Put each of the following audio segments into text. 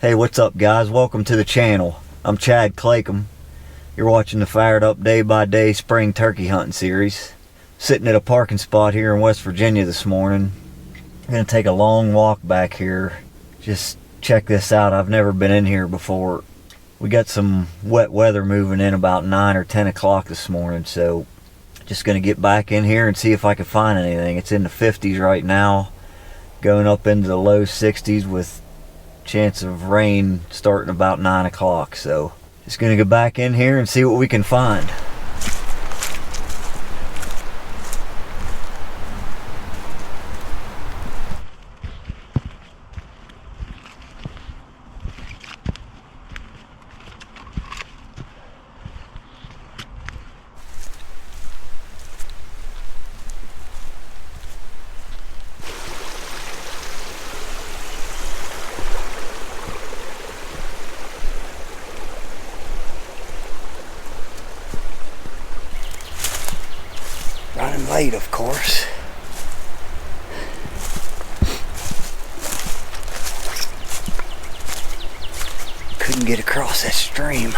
Hey, what's up guys? Welcome to the channel. I'm Chad Clacom. You're watching the Fired Up Day by Day Spring Turkey Hunting Series. Sitting at a parking spot here in West Virginia this morning. I'm gonna take a long walk back here. Just check this out. I've never been in here before. We got some wet weather moving in about 9 or 10 o'clock this morning, so just gonna get back in here and see if I can find anything. It's in the 50s right now, going up into the low 60s with chance of rain starting about 9 o'clock. So just gonna go back in here and see what we can find. Running late, of course. Couldn't get across that stream.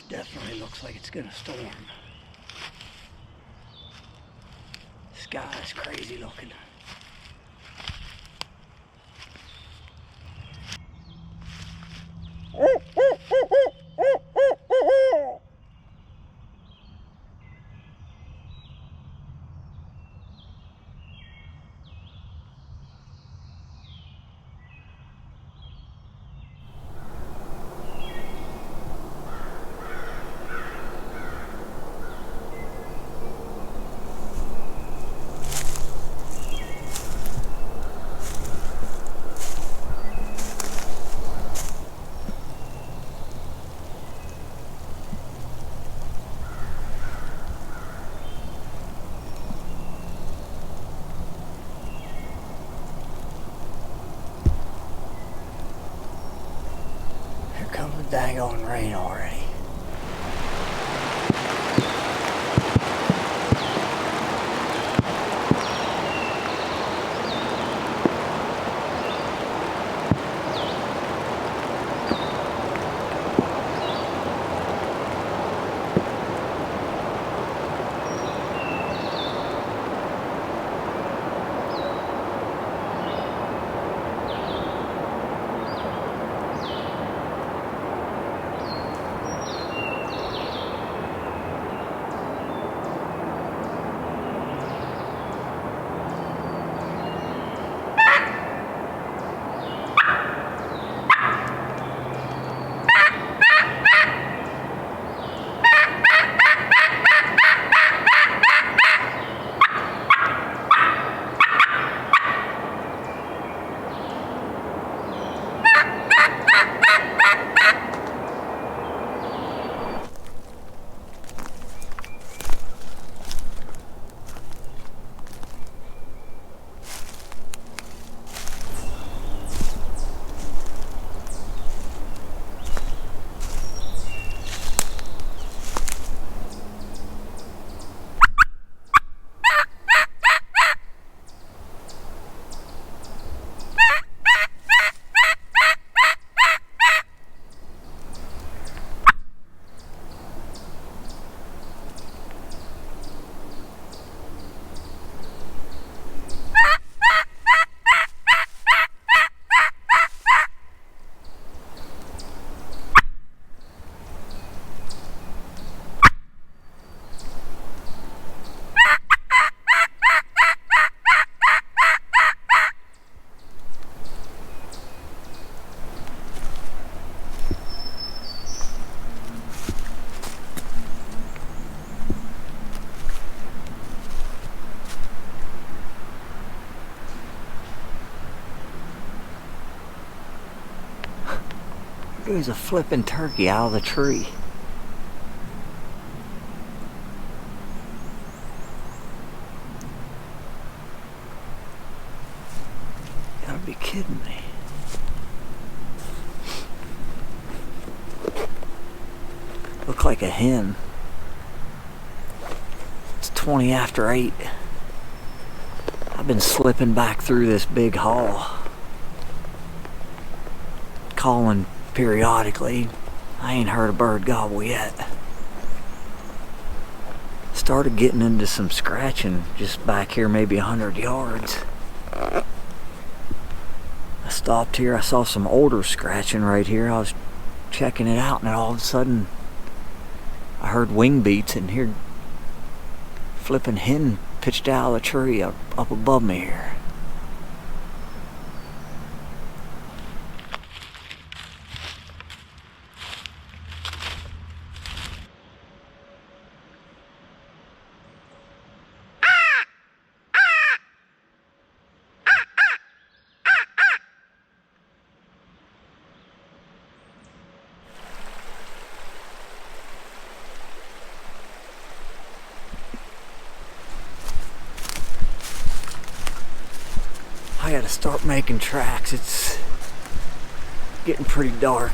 Definitely looks like it's gonna storm. Sky is crazy looking. Comes the daggone rain already. goes a flipping turkey out of the tree. Gotta be kidding me. Look like a hen. It's 20 after 8. I've been slipping back through this big hall, calling periodically. I ain't heard a bird gobble yet. Started getting into some scratching just back here, maybe 100 yards. I stopped here, I saw some older scratching right here. I was checking it out, and then all of a sudden I heard wing beats, and here flipping hen pitched out of the tree up above me here. I gotta start making tracks. It's getting pretty dark.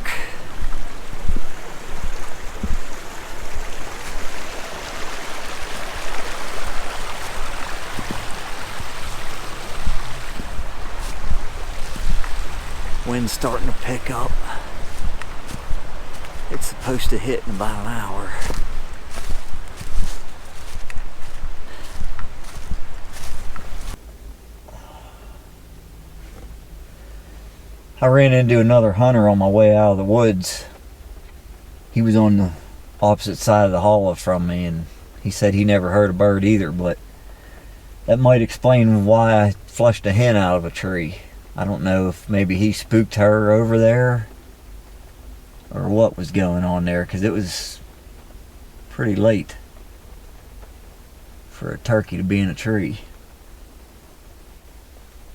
Wind's starting to pick up. It's supposed to hit in about an hour. I ran into another hunter on my way out of the woods. He was on the opposite side of the hollow from me, and he said he never heard a bird either, but that might explain why I flushed a hen out of a tree. I don't know if maybe he spooked her over there or what was going on there, because it was pretty late for a turkey to be in a tree.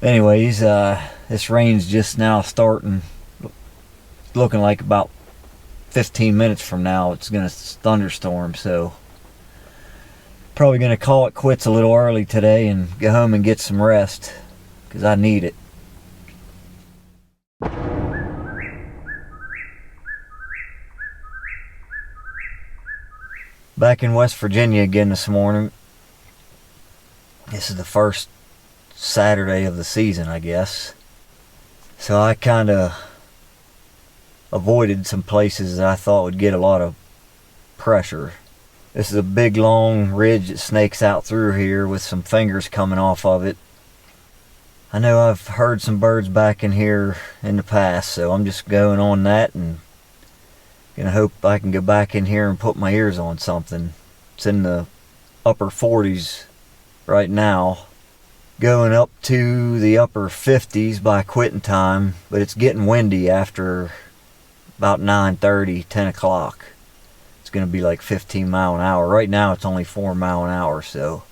Anyways, this rain's just now starting. Looking like about 15 minutes from now it's gonna thunderstorm, so probably gonna call it quits a little early today and go home and get some rest, because I need it. Back in West Virginia again this morning. This is the first Saturday of the season, I guess. So I kind of avoided some places that I thought would get a lot of pressure. This is a big long ridge that snakes out through here with some fingers coming off of it. I know I've heard some birds back in here in the past, so I'm just going on that and gonna hope I can go back in here and put my ears on something. It's in the upper 40s right now, going up to the upper 50s by quitting time, but it's getting windy after about 9:30, 10 o'clock. It's going to be like 15 mile an hour. Right now it's only 4 mile an hour, so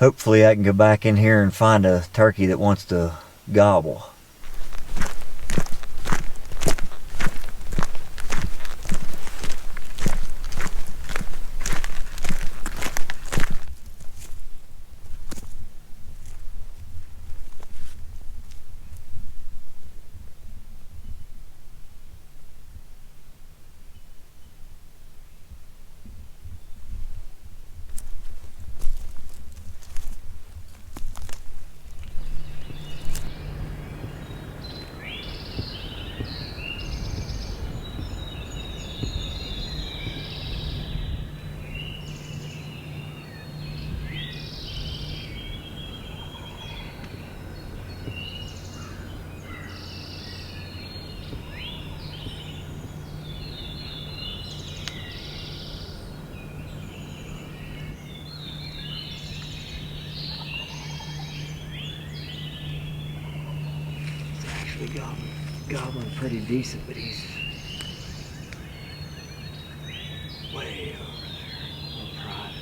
hopefully I can go back in here and find a turkey that wants to gobble. Gobbling pretty decent, but he's way over there, a little private.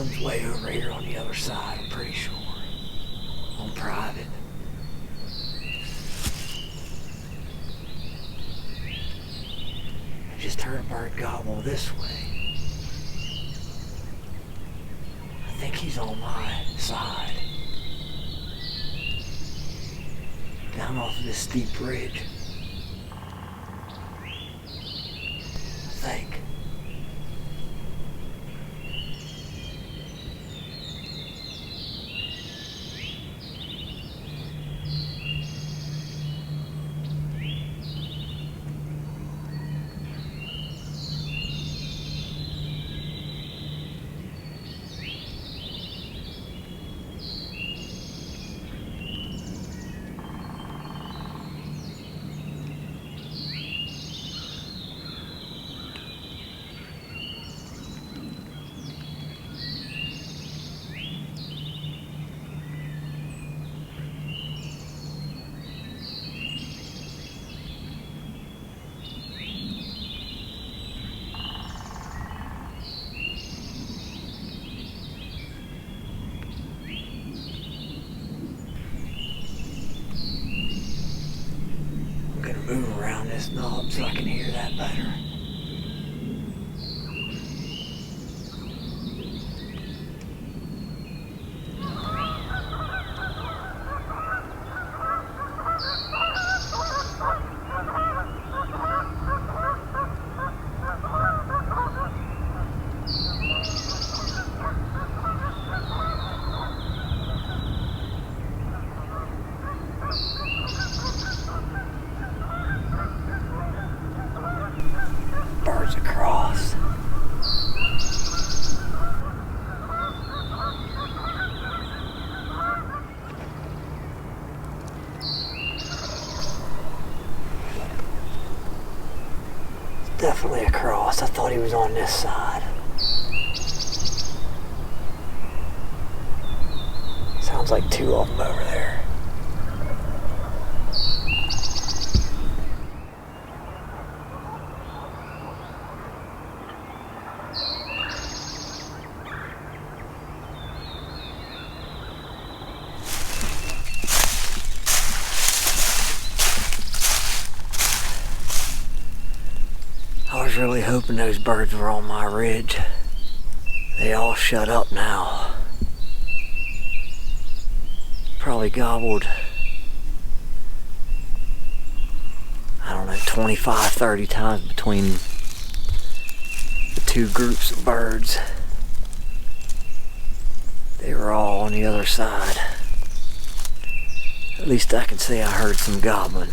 One's way over here on the other side, I'm pretty sure. On private. I just heard a bird gobble this way. I think he's on my side. Down off of this steep ridge. I think. Move around this knob so I can hear that better. Birds across. It's definitely across. I thought he was on this side. Sounds like two of them over there. I was really hoping those birds were on my ridge. They all shut up now. Probably gobbled, I don't know, 25, 30 times between the two groups of birds. They were all on the other side. At least I can say I heard some gobbling.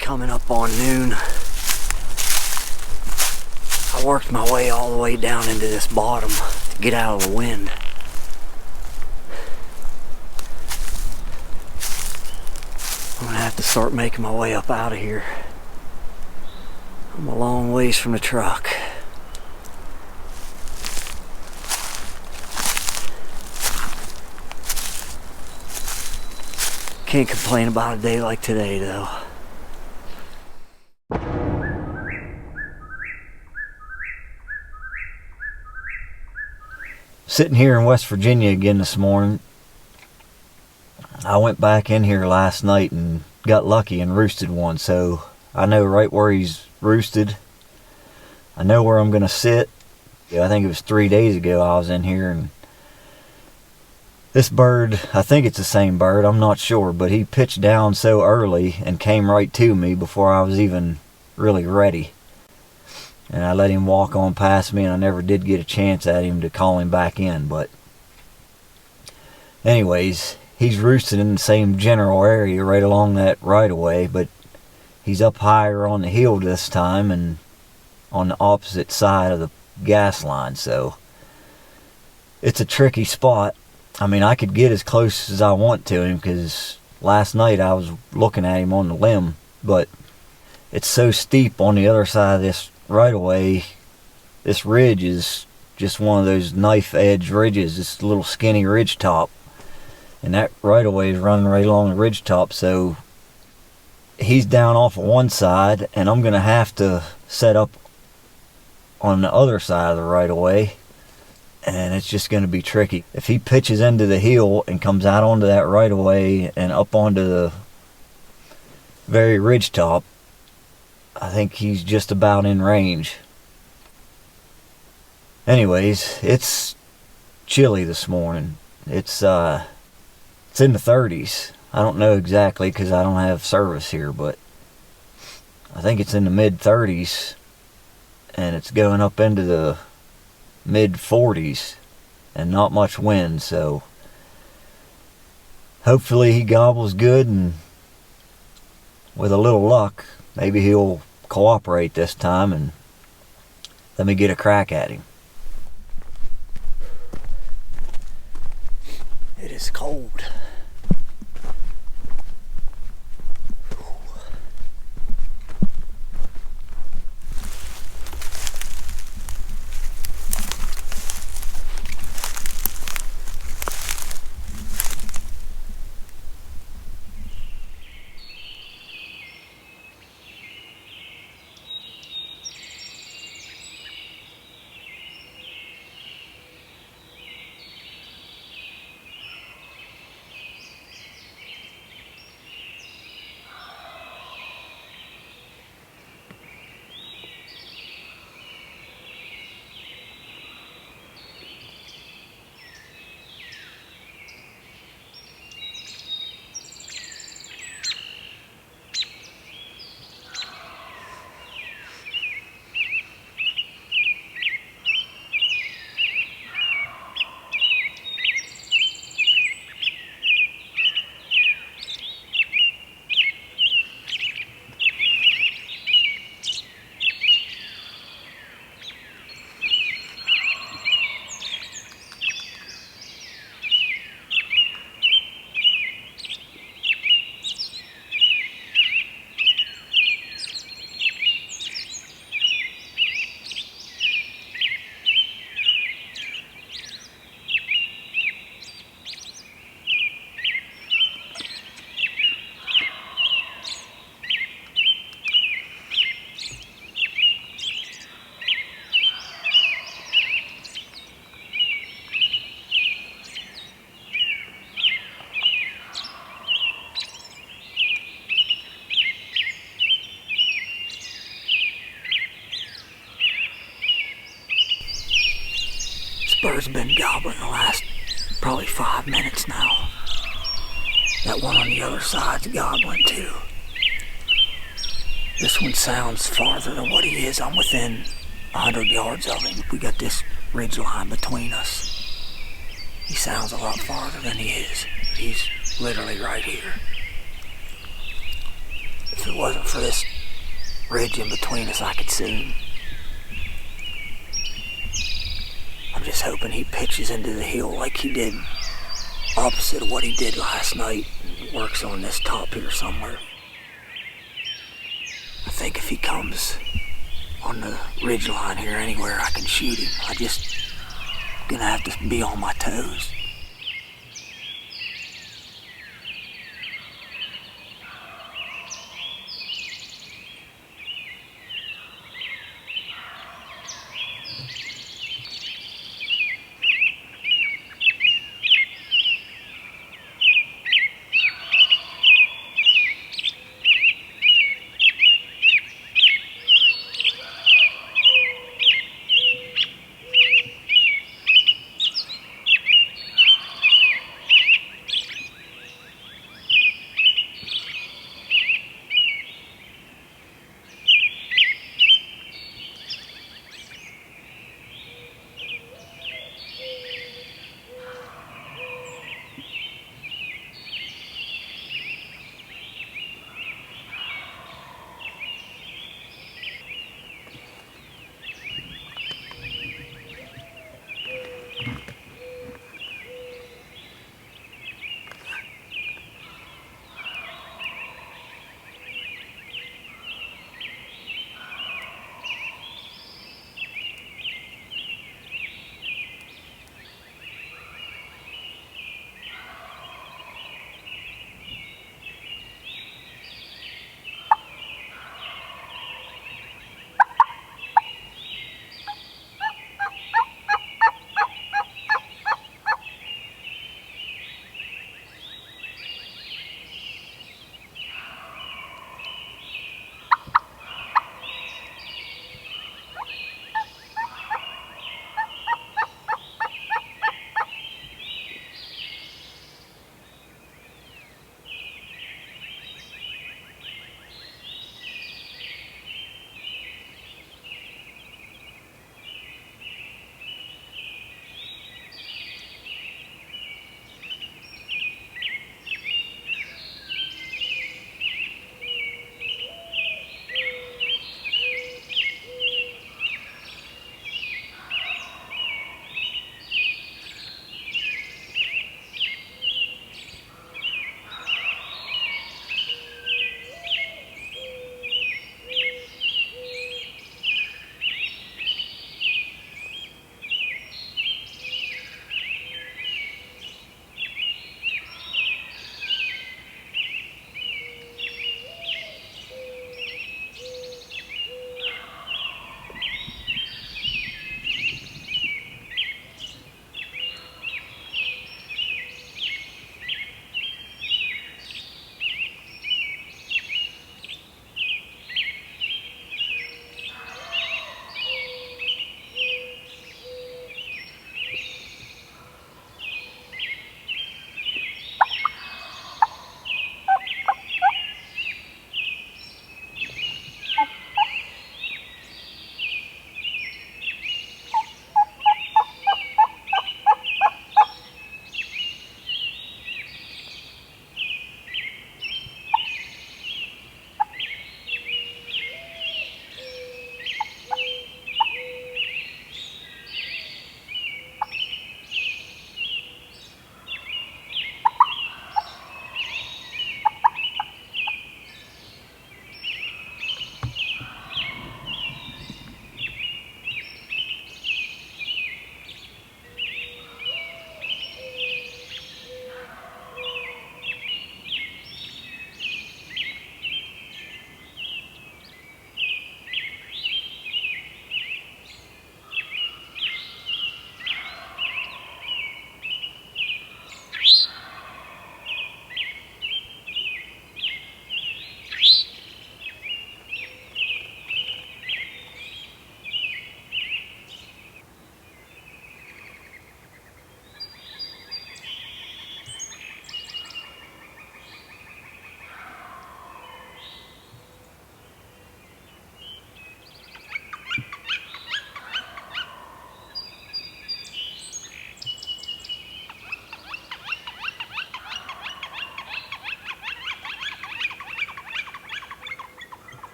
Coming up on noon. I worked my way all the way down into this bottom to get out of the wind. I'm gonna have to start making my way up out of here. I'm a long ways from the truck. Can't complain about a day like today though. Sitting here in West Virginia again this morning. I went back in here last night and got lucky and roosted one, so I know right where he's roosted. I know where I'm gonna sit. I think it was 3 days ago I was in here, and this bird, I think it's the same bird, I'm not sure, but he pitched down so early and came right to me before I was even really ready. And I let him walk on past me, and I never did get a chance at him to call him back in. But anyways, he's roosted in the same general area right along that right of way, but he's up higher on the hill this time and on the opposite side of the gas line, so it's a tricky spot. I mean, I could get as close as I want to him because last night I was looking at him on the limb, but it's so steep on the other side of this right away. This ridge is just one of those knife edge ridges, this little skinny ridge top, and that right away is running right along the ridge top, so he's down off of one side and I'm gonna have to set up on the other side of the right of way, and it's just gonna be tricky. If he pitches into the hill and comes out onto that right of way and up onto the very ridge top, I think he's just about in range. Anyways, it's chilly this morning. It's in the 30s. I don't know exactly because I don't have service here, but I think it's in the mid 30s, and it's going up into the mid 40s and not much wind, so hopefully he gobbles good, and with a little luck maybe he'll cooperate this time and let me get a crack at him. It is cold. Bird's been gobbling the last probably 5 minutes now. That one on the other side's gobbling too. This one sounds farther than what he is. I'm within 100 yards of him. We got this ridge line between us. He sounds a lot farther than he is. He's literally right here. If it wasn't for this ridge in between us, I could see him. I'm just hoping he pitches into the hill like he did all opposite of what he did last night. Works on this top here somewhere. I think if he comes on the ridge line here anywhere, I can shoot him. I just gonna have to be on my toes.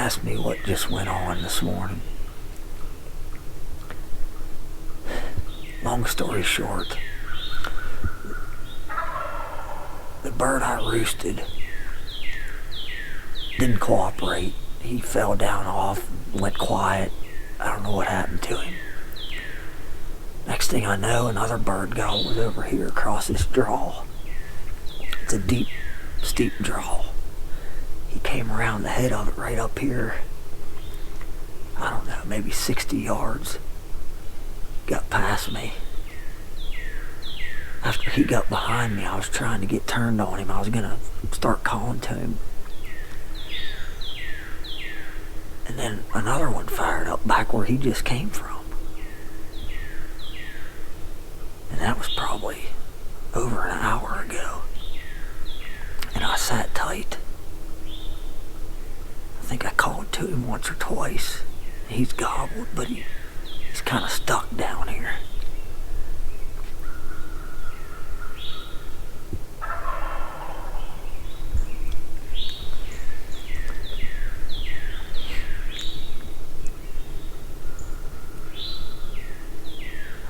ask me what just went on this morning. Long story short, the bird I roosted didn't cooperate. He fell down off, went quiet. I don't know what happened to him. Next thing I know, another bird gobble was over here across this draw. It's a deep, steep draw. He came around the head of it right up here. I don't know, maybe 60 yards. Got past me. After he got behind me, I was trying to get turned on him. I was gonna start calling to him. And then another one fired up back where he just came from. And that was probably over an hour ago. And I sat tight. I think I called to him once or twice. He's gobbled, but he's kind of stuck down here.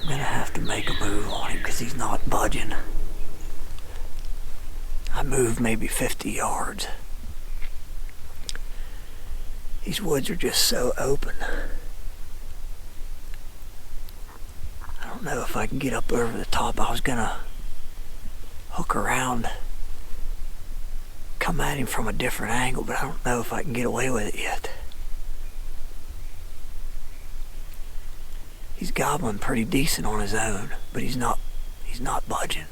I'm gonna have to make a move on him because he's not budging. I moved maybe 50 yards. These woods are just so open. I don't know if I can get up over the top. I was gonna hook around, come at him from a different angle, but I don't know if I can get away with it yet. He's gobbling pretty decent on his own, but he's not budging.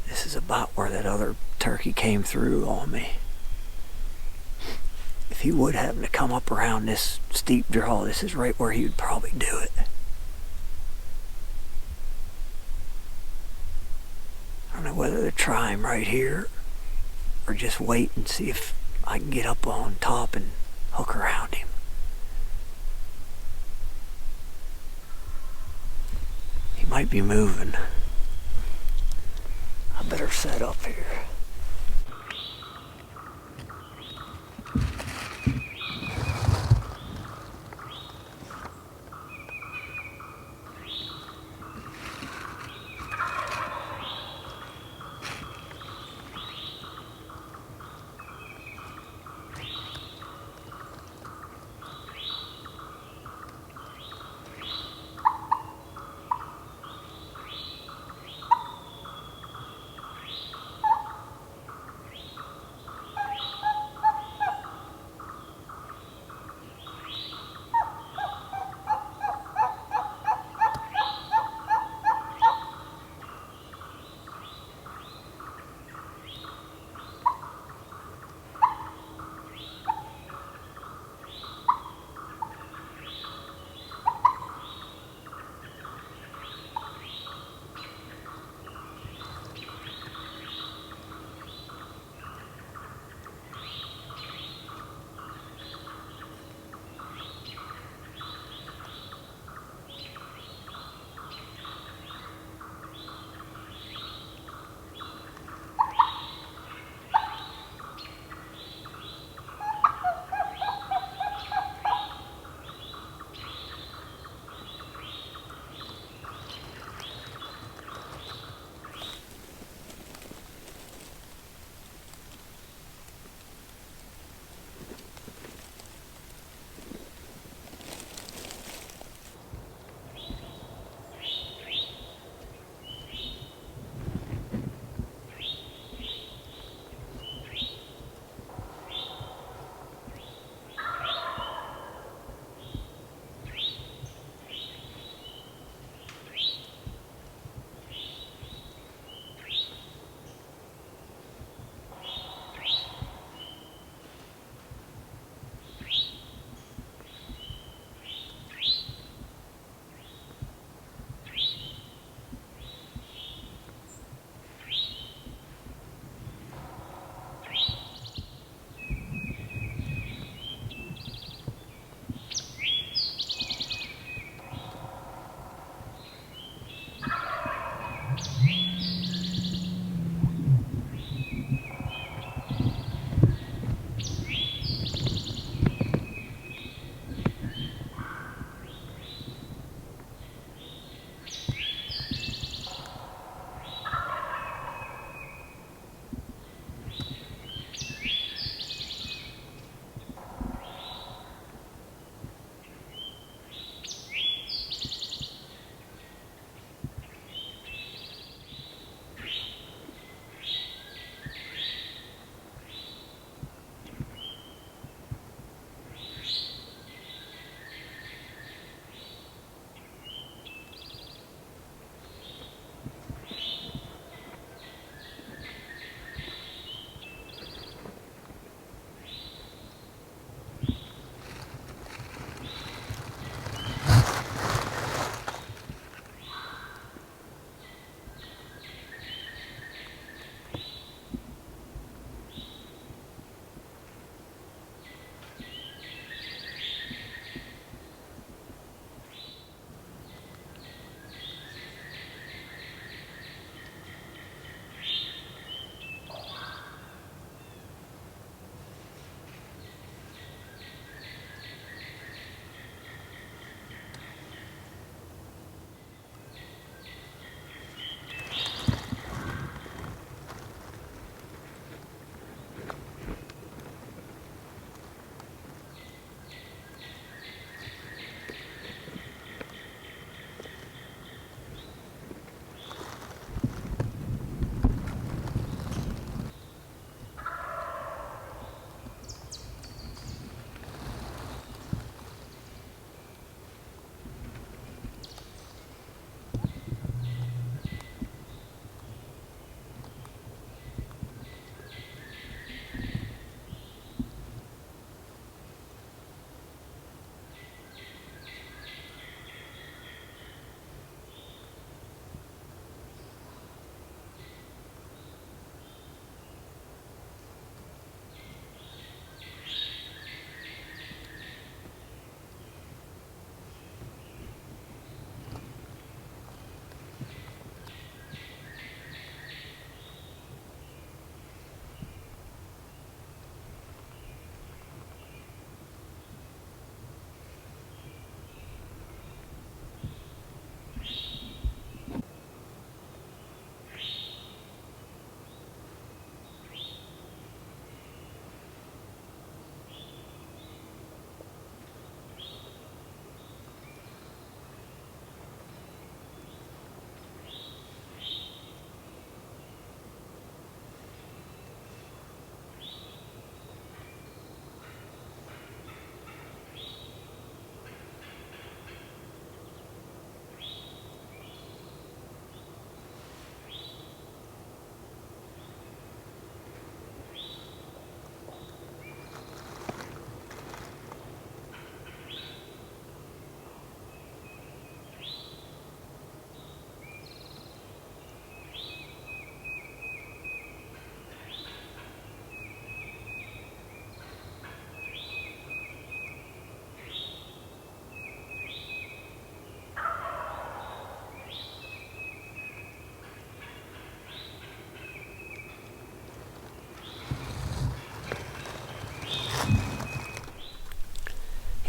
This is about where that other turkey came through on me. If he would happen to come up around this steep draw, this is right where he would probably do it. I don't know whether to try him right here or just wait and see if I can get up on top and hook around him. He might be moving. I better set up here.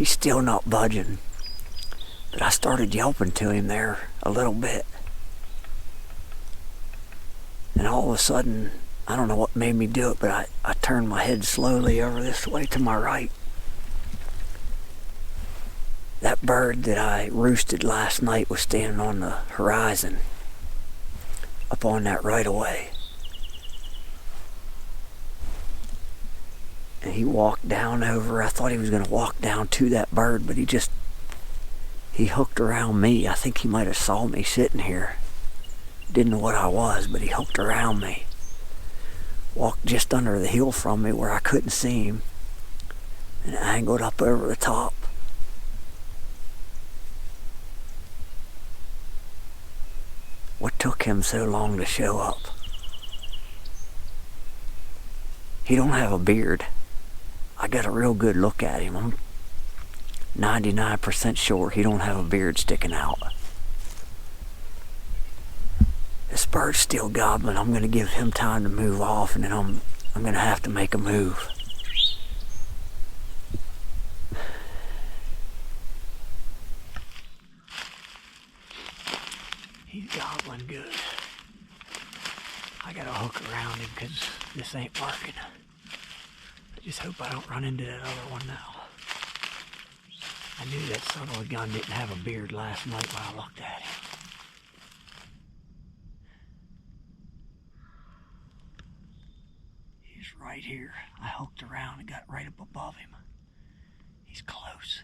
He's still not budging. But I started yelping to him there a little bit. And all of a sudden, I don't know what made me do it, but I turned my head slowly over this way to my right. That bird that I roosted last night was standing on the horizon up on that right of way. And he walked down over. I thought he was going to walk down to that bird, but he hooked around me. I think he might have saw me sitting here. Didn't know what I was, but he hooked around me. Walked just under the hill from me where I couldn't see him, and angled up over the top. What took him so long to show up? He don't have a beard. I got a real good look at him. I'm 99% sure he don't have a beard sticking out. This bird's still gobbling. I'm going to give him time to move off, and then I'm going to have to make a move. He's gobbling good. I got to hook around him because this ain't working. I just hope I don't run into that other one now. I knew that son of a gun didn't have a beard last night when I looked at him. He's right here. I hooked around and got right up above him. He's close.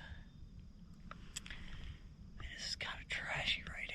This is kind of trashy right here.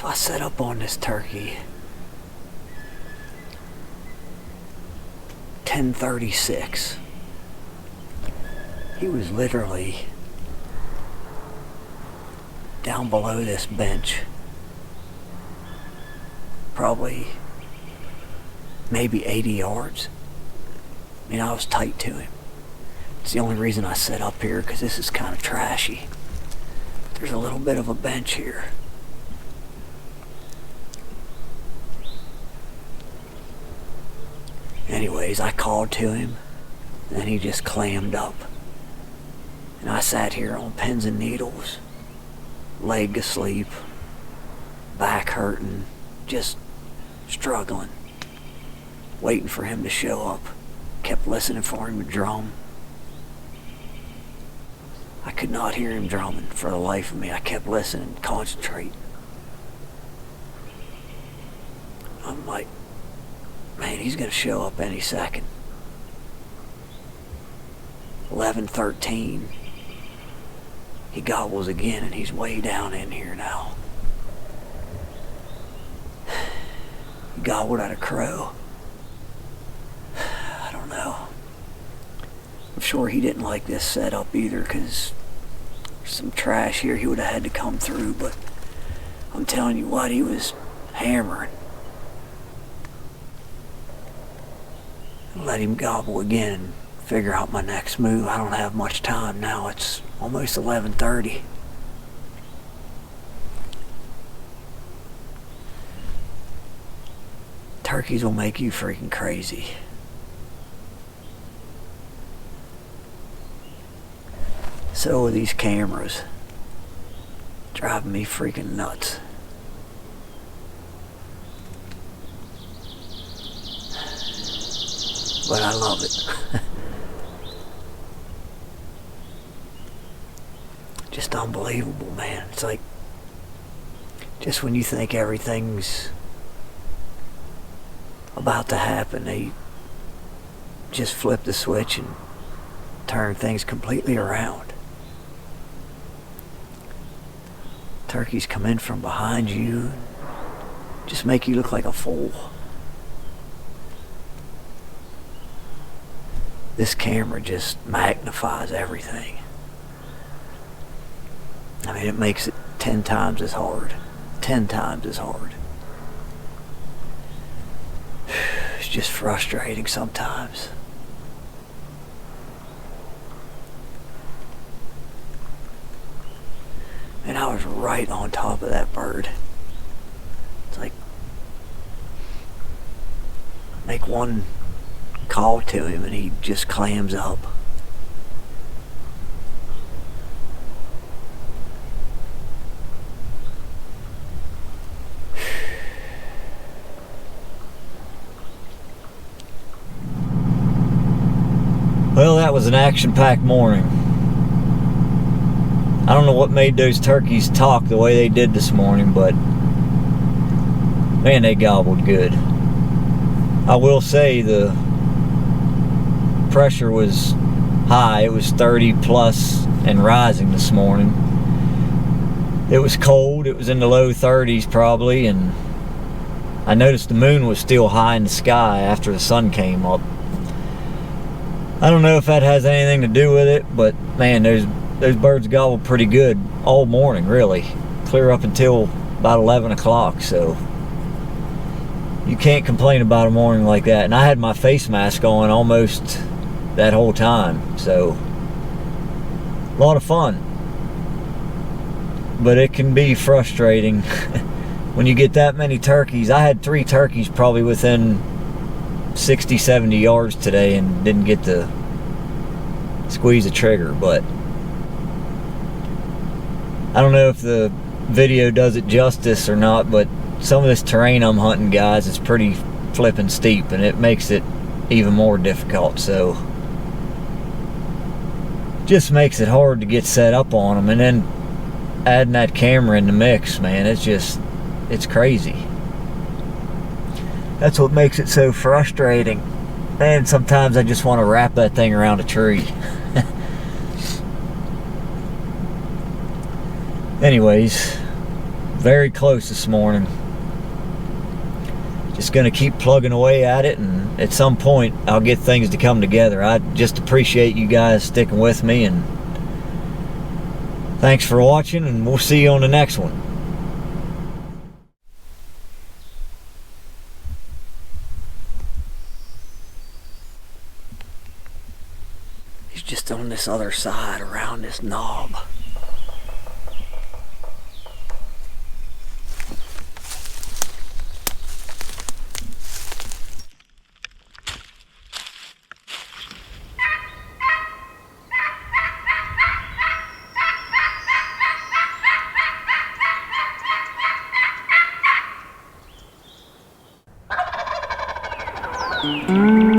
So I set up on this turkey 10:36. He was literally down below this bench, probably maybe 80 yards. I mean, I was tight to him. It's the only reason I set up here, because this is kind of trashy. There's a little bit of a bench here. Anyways, I called to him, and then he just clammed up. And I sat here on pins and needles, leg asleep, back hurting, just struggling, waiting for him to show up. Kept listening for him to drum. I could not hear him drumming for the life of me. I kept listening, concentrating. I'm like, man, he's gonna show up any second. 11:13. He gobbles again, and he's way down in here now. He gobbled at a crow. I don't know. I'm sure he didn't like this setup either, because there's some trash here he would have had to come through, but I'm telling you what, he was hammering. Let him gobble again and figure out my next move. I don't have much time now. It's almost 11:30. Turkeys will make you freaking crazy. So are these cameras. Driving me freaking nuts. But I love it. Just unbelievable, man. It's like, just when you think everything's about to happen, they just flip the switch and turn things completely around. Turkeys come in from behind you, just make you look like a fool. This camera just magnifies everything. I mean, it makes it 10 times as hard. 10 times as hard. It's just frustrating sometimes. And I was right on top of that bird. It's like, make one call to him and he just clams up. Well, that was an action-packed morning. I don't know what made those turkeys talk the way they did this morning, but man, they gobbled good. I will say the pressure was high. It was 30 plus and rising this morning. It was cold. It was in the low 30s probably, and I noticed the moon was still high in the sky after the sun came up. I don't know if that has anything to do with it, but man, those birds gobbled pretty good all morning, really. Clear up until about 11 o'clock, so you can't complain about a morning like that. And I had my face mask on almost that whole time, so a lot of fun. But it can be frustrating when you get that many turkeys. I had 3 turkeys probably within 60, 70 yards today and didn't get to squeeze the trigger, but I don't know if the video does it justice or not, but some of this terrain I'm hunting, guys, is pretty flippin' steep, and it makes it even more difficult, so just makes it hard to get set up on them. And then adding that camera in the mix, man, it's crazy. That's what makes it so frustrating. And sometimes I just want to wrap that thing around a tree. Anyways, very close this morning. Just gonna keep plugging away at it, and at some point I'll get things to come together. I just appreciate you guys sticking with me, and thanks for watching, and we'll see you on the next one. He's just on this other side around this knob. Mm-hmm.